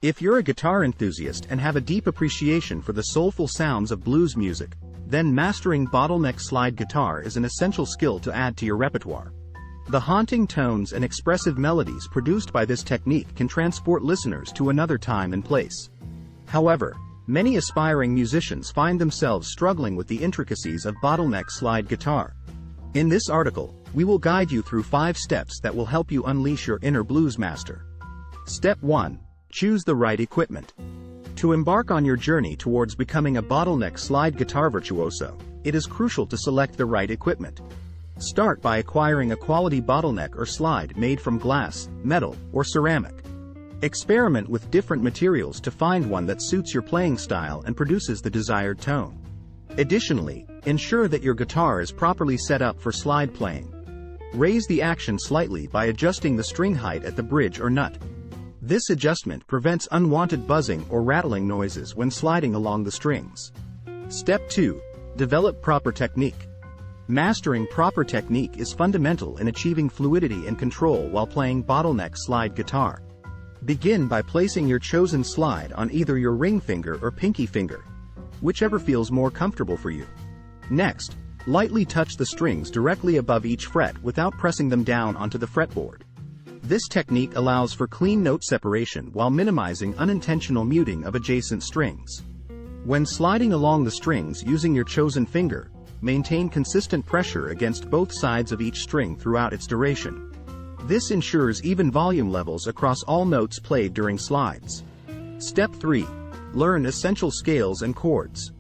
If you're a guitar enthusiast and have a deep appreciation for the soulful sounds of blues music, then mastering bottleneck slide guitar is an essential skill to add to your repertoire. The haunting tones and expressive melodies produced by this technique can transport listeners to another time and place. However, many aspiring musicians find themselves struggling with the intricacies of bottleneck slide guitar. In this article, we will guide you through 5 steps that will help you unleash your inner blues master. Step 1. Choose the right equipment. To embark on your journey towards becoming a bottleneck slide guitar virtuoso, it is crucial to select the right equipment. Start by acquiring a quality bottleneck or slide made from glass, metal, or ceramic. Experiment with different materials to find one that suits your playing style and produces the desired tone. Additionally, ensure that your guitar is properly set up for slide playing. Raise the action slightly by adjusting the string height at the bridge or nut. This adjustment prevents unwanted buzzing or rattling noises when sliding along the strings. Step 2. Develop proper technique. Mastering proper technique is fundamental in achieving fluidity and control while playing bottleneck slide guitar. Begin by placing your chosen slide on either your ring finger or pinky finger, whichever feels more comfortable for you. Next, lightly touch the strings directly above each fret without pressing them down onto the fretboard. This technique allows for clean note separation while minimizing unintentional muting of adjacent strings. When sliding along the strings using your chosen finger, maintain consistent pressure against both sides of each string throughout its duration. This ensures even volume levels across all notes played during slides. Step 3. Learn essential scales and chords.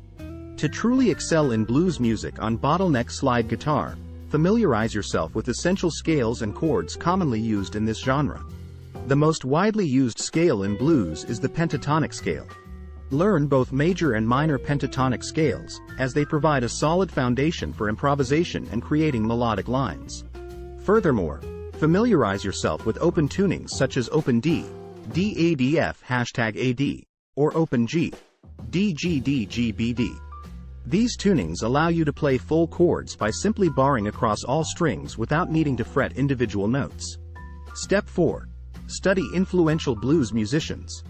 To truly excel in blues music on bottleneck slide guitar, familiarize yourself with essential scales and chords commonly used in this genre. The most widely used scale in blues is the pentatonic scale. Learn both major and minor pentatonic scales, as they provide a solid foundation for improvisation and creating melodic lines. Furthermore, familiarize yourself with open tunings such as open D, DADF #AD, or open G, DGDGBD. These tunings allow you to play full chords by simply barring across all strings without needing to fret individual notes. Step 4. Study influential blues musicians.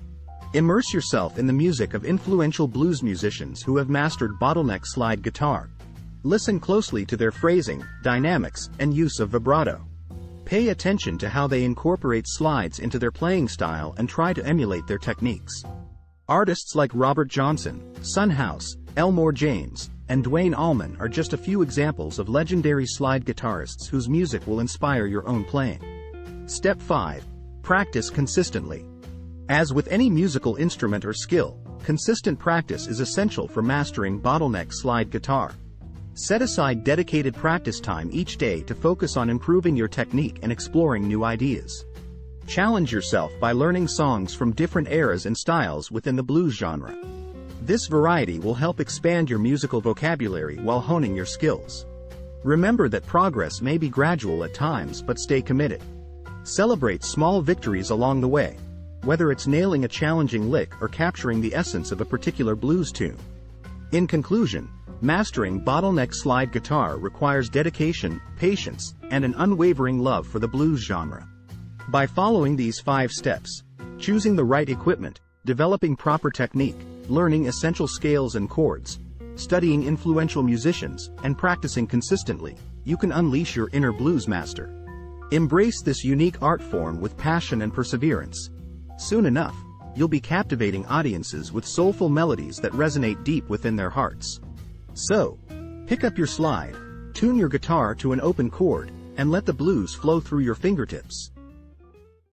Immerse yourself in the music of influential blues musicians who have mastered bottleneck slide guitar. Listen closely to their phrasing, dynamics, and use of vibrato. Pay attention to how they incorporate slides into their playing style and try to emulate their techniques. Artists like Robert Johnson, Son House, Elmore James, and Duane Allman are just a few examples of legendary slide guitarists whose music will inspire your own playing. Step 5. Practice consistently. As with any musical instrument or skill, consistent practice is essential for mastering bottleneck slide guitar. Set aside dedicated practice time each day to focus on improving your technique and exploring new ideas. Challenge yourself by learning songs from different eras and styles within the blues genre. This variety will help expand your musical vocabulary while honing your skills. Remember that progress may be gradual at times, but stay committed. Celebrate small victories along the way, whether it's nailing a challenging lick or capturing the essence of a particular blues tune. In conclusion, mastering bottleneck slide guitar requires dedication, patience, and an unwavering love for the blues genre. By following these 5 steps, choosing the right equipment, developing proper technique, learning essential scales and chords, studying influential musicians, and practicing consistently, you can unleash your inner blues master. Embrace this unique art form with passion and perseverance. Soon enough, you'll be captivating audiences with soulful melodies that resonate deep within their hearts. So, pick up your slide, tune your guitar to an open chord, and let the blues flow through your fingertips.